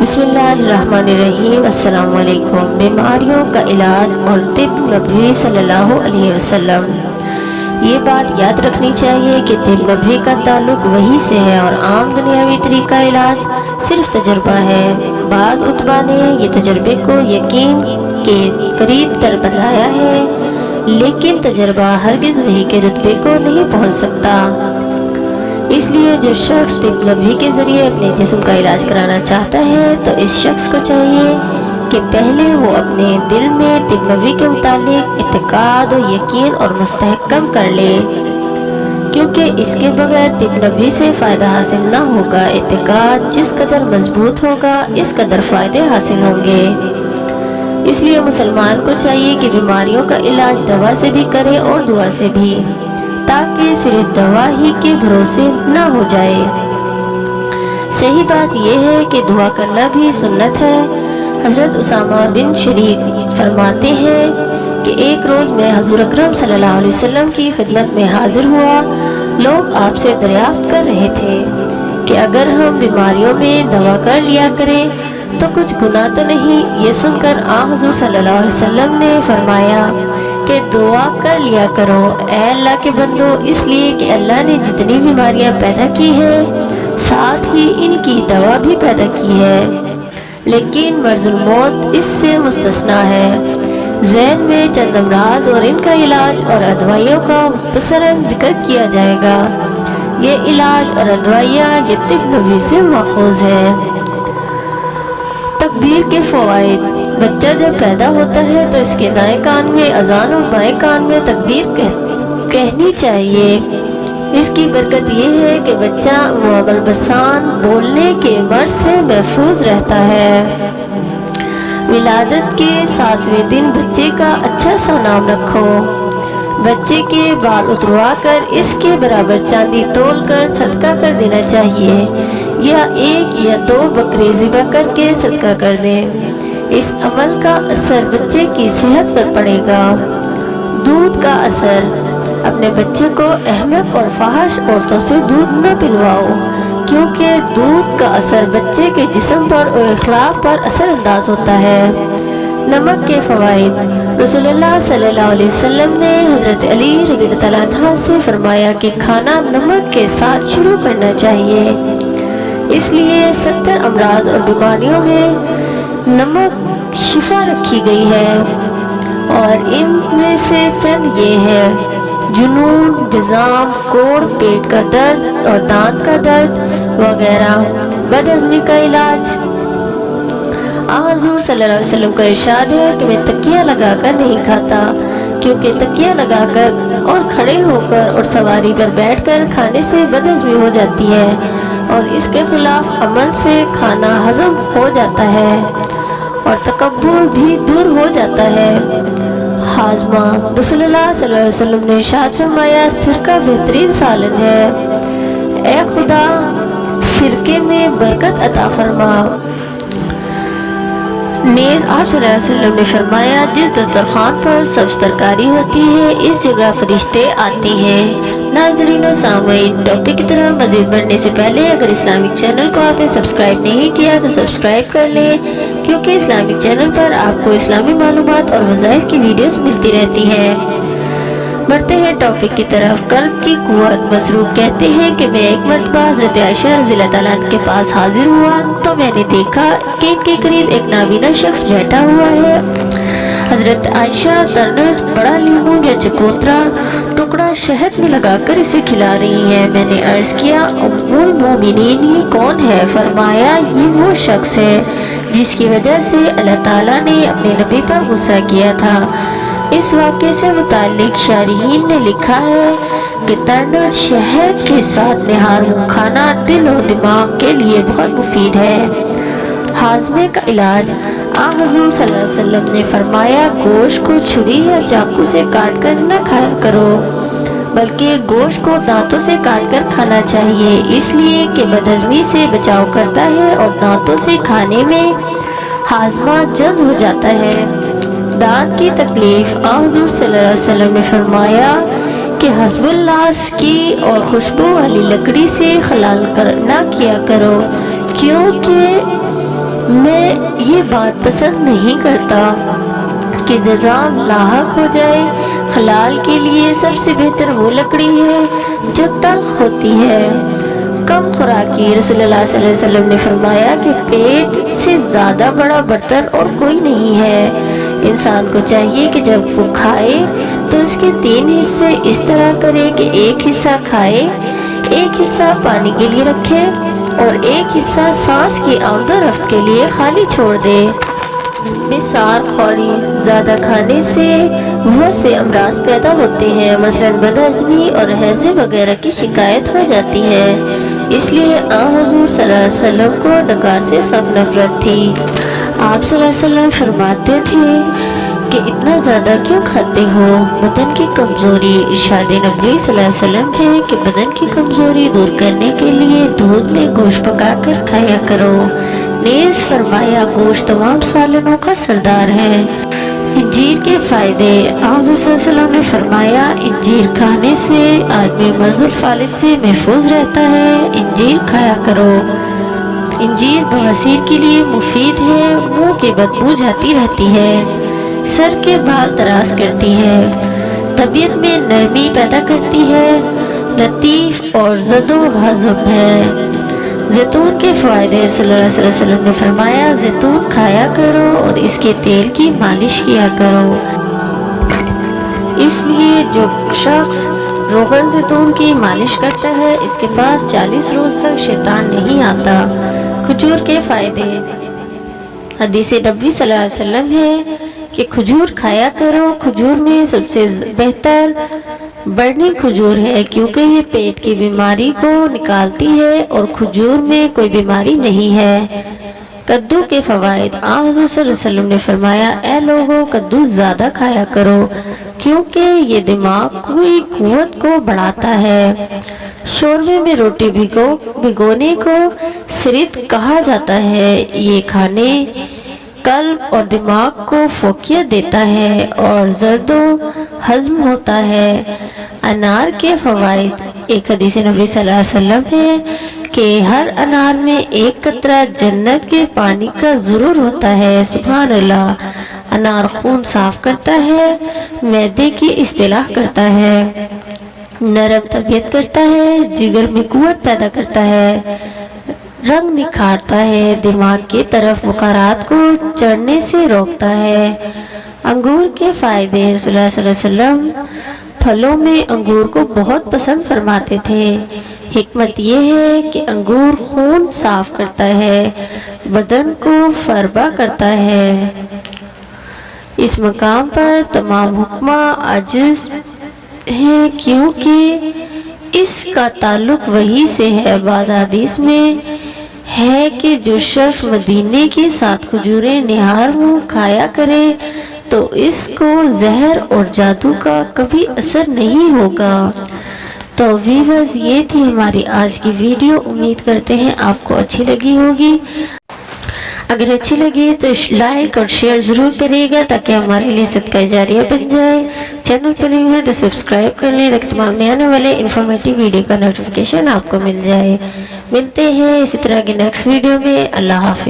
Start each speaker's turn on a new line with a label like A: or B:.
A: बिस्मिल्लाहिर्रहमानिर्रहीम। अस्सलाम वालेकुम। बीमारियों का इलाज और तिब नबवी सल्लल्लाहु अलैहि वसल्लम। ये बात याद रखनी चाहिए कि तिब नबवी का ताल्लुक वही से है और आम दुनियावी तरीका इलाज सिर्फ तजर्बा है। बाज़ उतबा ने ये तजर्बे को यकीन के करीब तर बनाया है, लेकिन तजर्बा हरगिज़ वही के रुतबे को नहीं पहुँच सकता। इसलिए जो शख्स तिब नबवी के ज़रिए अपने जिस्म का इलाज कराना चाहता है तो इस शख्स को चाहिए कि पहले वो अपने दिल में तिब नबवी के मुतालिक इत्तेकाद और यकीन और मुस्तहकम कर ले, क्योंकि इसके बगैर तिब नबवी से फ़ायदा हासिल ना होगा। इत्तेकाद जिस कदर मजबूत होगा इस कदर फ़ायदे हासिल होंगे। इसलिए मुसलमान को चाहिए कि बीमारियों का इलाज दवा से भी करे और दुआ से भी, ताकि सिर्फ दवा ही के भरोसे ना हो जाए। सही बात यह है कि दुआ करना भी सुन्नत है। हज़रत उसामा बिन शरीक फरमाते हैं कि एक रोज़ मैं हुज़ूर अकरम सल्लल्लाहु अलैहि वसल्लम की खिदमत में हाजिर हुआ। लोग आपसे दरियाफ्त कर रहे थे कि अगर हम बीमारियों में दवा कर लिया करें तो कुछ गुनाह तो नहीं। ये सुनकर हुज़ूर सल्लल्लाहु अलैहि वसल्लम ने फरमाया कि दुआ कर लिया करो ऐ अल्लाह के बंदो, इसलिए कि अल्लाह ने जितनी बीमारियां पैदा की है साथ ही इनकी दवा भी पैदा की है, लेकिन मर्जुल मौत इससे मुस्तस्ना है। ज़ैन में चंद अमराज और इनका इलाज और अदवाइयों का मुख्तसरन जिक्र किया जाएगा। ये इलाज और अदवाइयाँ ये तिब नबवी से माखूज़ है। तकबीर के फ़वाइद। बच्चा जब पैदा होता है तो इसके दाएं कान में अजान और बाएं कान में तकबीर कहनी चाहिए। इसकी बरकत ये है कि बच्चा मुअव्वल बसान बोलने के मर्ज से महफूज रहता है। विलादत के 7वें दिन बच्चे का अच्छा सा नाम रखो। बच्चे के बाल उतरवा कर इसके बराबर चांदी तोल कर सदका कर देना चाहिए, या 1 या 2 बकरे ज़िबा करके सदका कर दें। इस अमल का असर बच्चे की सेहत पर पड़ेगा। दूध का असर। अपने बच्चे को अहमक और फाहश औरतों से दूध न पिलवाओ, क्योंकि दूध का असर बच्चे के जिस्म पर और अखलाक पर असर अंदाज होता है। नमक के फ़वाइद। रसूलुल्लाह सल्लल्लाहु अलैहि वसल्लम ने हज़रत अली रज़ियल्लाहु अन्हु से फरमाया कि खाना नमक के साथ शुरू करना चाहिए। इसलिए 70 अमराज और बीमारियों में नमक शिफा रखी गई है, और इनमें से चंद ये है: जुनून, जज़ाम, कोड़, पेट का दर्द और दांत का दर्द वगैरह। बदहज़मी का इलाज। हुज़ूर सल्लल्लाहु अलैहि वसल्लम का इरशाद है कि मैं तकिया लगाकर नहीं खाता, क्योंकि तकिया लगाकर और खड़े होकर और सवारी पर बैठकर खाने से बदहज़मी हो जाती है और इसके खिलाफ अमल से खाना हजम हो जाता है और तकब्बुर भी दूर हो जाता है। हाजमा। रसूलुल्लाह सल्लल्लाहु अलैहि वसल्लम ने इरशाद फरमाया, सिरका बेहतरीन सालन है, ए खुदा सिरके में बरकत अता फरमा। नेज़ आप सल्लल्लाहु अलैहि वसल्लम ने फरमाया, जिस दस्तरखान पर सब्ज़ तरकारी होती है इस जगह फरिश्ते आते हैं। नाज़रीन और सामईन, टॉपिक की तरफ मज़ीद बढ़ने से पहले अगर इस्लामिक चैनल को आपने सब्सक्राइब नहीं किया तो सब्सक्राइब कर लें, क्योंकि इस्लामिक चैनल पर आपको इस्लामी मालूमात और वज़ाइफ की वीडियोस मिलती रहती हैं। बढ़ते हैं टॉपिक की तरफ। कल्ब की कुव्वत। मसरूक कहते हैं कि मैं एक मरतबा हज़रत आयशा रज़ियल्लाहु अन्हा के पास हाजिर हुआ तो मैंने देखा कि इनके करीब एक नाबीना शख्स बैठा हुआ है। हज़रत आयशा तरनज बड़ा लीमू या चकोतरा टुकड़ा शहद में लगाकर इसे खिला रही हैं। मैंने अर्ज़ किया, उम्मुल मोमिनीन ये कौन है? फरमाया, ये वो शख्स है जिसकी वजह से अल्लाह ताला ने अपने नबी पर गुस्सा किया था। इस वाक़े से मुताल्लिक शारिहीन ने लिखा है कि तरनज शहद के साथ निहार खाना दिल और दिमाग के लिए बहुत मुफीद है। हाजमे का इलाज। हुज़ूर सल्लल्लाहु अलैहि वसल्लम ने फरमाया, गोश्त को छुरी या चाकू से काट कर न खाया करो, बल्कि गोश्त को दांतों से काट कर खाना चाहिए, इसलिए कि बदहज़मी से बचाव करता है और दांतों से खाने में हाजमा जल्द हो जाता है। दांत की तकलीफ। हुज़ूर सल्लल्लाहु अलैहि वसल्लम ने फरमाया कि हस्बुल्लास की और खुशबू वाली लकड़ी से खलाल ना किया करो, क्योंकि میں یہ بات پسند نہیں کرتا کہ جزا لاحق ہو جائے۔ حلال کے لیے سب سے بہتر وہ لکڑی ہے جو تلخ ہوتی ہے۔ کم خوراکی رسول اللہ صلی اللہ علیہ وسلم نے فرمایا کہ پیٹ سے زیادہ بڑا برتن اور کوئی نہیں ہے۔ انسان کو چاہیے کہ جب وہ کھائے تو اس کے 3 حصے اس طرح کرے کہ ایک حصہ کھائے، ایک حصہ پانی کے لیے رکھے اور ایک حصہ سانس کی آمد و رفت کے لیے خالی چھوڑ دے۔ بسار خوری زیادہ کھانے سے بہت سے امراض پیدا ہوتے ہیں، مثلا بدہضمی اور ہیضے وغیرہ کی شکایت ہو جاتی ہے۔ اس لیے حضور صلی اللہ علیہ وسلم کو ڈکار سے سخت نفرت تھی۔ آپ صلی اللہ علیہ وسلم فرماتے تھے کہ اتنا زیادہ کیوں کھاتے ہو؟ بدن کی کمزوری۔ ارشاد نبی صلی اللہ علیہ وسلم ہے کہ بدن کی کمزوری دور کرنے کے لیے دودھ میں گوشت پکا کر کھایا کرو۔ نیز فرمایا گوشت تمام سالنوں کا سردار ہے۔ انجیر کے فائدے۔ حضور صلی اللہ علیہ وسلم نے فرمایا انجیر کھانے سے آدمی مرض الفالج سے محفوظ رہتا ہے۔ انجیر کھایا کرو۔ انجیر بواسیر کے لیے مفید ہے، منہ کی بدبو جاتی رہتی ہے، سر کے بال دراز کرتی ہے، طبیعت میں نرمی پیدا کرتی ہے، لطیف اور زد و ہضم ہے۔ زیتون کے فوائدے۔ صلی اللہ علیہ وسلم نے فرمایا زیتون کھایا کرو اور اس کے تیل کی مالش کیا کرو۔ اس لیے جو شخص روغن زیتون کی مالش کرتا ہے اس کے پاس 40 روز تک شیطان نہیں آتا۔ کھجور کے فائدے۔ حدیث نبوی صلی اللہ علیہ وسلم ہے کہ کھجور کھایا کرو۔ کھجور میں سب سے بہتر برنی کھجور ہے کیونکہ یہ پیٹ کی بیماری کو نکالتی ہے اور کھجور میں کوئی بیماری نہیں ہے۔ کدو کے فوائد۔ حضور صلی اللہ علیہ وسلم نے فرمایا اے لوگو کدو زیادہ کھایا کرو کیونکہ یہ دماغ کی قوت کو بڑھاتا ہے۔ شوربے میں روٹی بھگونے کو سرت کہا جاتا ہے۔ یہ کھانے قلب اور دماغ کو فوقیت دیتا ہے اور زرد و ہضم ہوتا ہے۔ انار کے فوائد۔ ایک حدیث نبی صلی اللہ علیہ وسلم ہے کہ ہر انار میں ایک قطرہ جنت کے پانی کا ضرور ہوتا ہے۔ سبحان اللہ۔ انار خون صاف کرتا ہے، معدے کی اصلاح کرتا ہے، نرم طبیعت کرتا ہے، جگر میں قوت پیدا کرتا ہے، رنگ نکھارتا ہے، دماغ کی طرف بخارات کو چڑھنے سے روکتا ہے۔ انگور کے فائدے۔ رسول اللہ صلی اللہ علیہ وسلم پھلوں میں انگور کو بہت پسند فرماتے تھے۔ حکمت یہ ہے کہ انگور خون صاف کرتا ہے، بدن کو فربا کرتا ہے۔ اس مقام پر تمام حکمہ عاجز ہیں کیونکہ اس کا تعلق وحی سے ہے۔ بعض حدیث میں ہے کہ جو شخص مدینے کے 7 کھجوریں نہار منہ کھایا کرے تو اس کو زہر اور جادو کا کبھی اثر نہیں ہوگا۔ تو ویورز یہ تھی ہماری آج کی ویڈیو، امید کرتے ہیں آپ کو اچھی لگی ہوگی۔ اگر اچھی لگی تو لائک اور شیئر ضرور کریے گا تاکہ ہمارے لیے صدقہ جاریہ بن جائے۔ چینل پر نہیں ہے تو سبسکرائب کر لیں تاکہ تمام نئے آنے والے انفارمیٹیو ویڈیو کا نوٹیفیکیشن آپ کو مل جائے۔ ملتے ہیں اسی طرح کے نیکسٹ ویڈیو میں۔ اللہ حافظ۔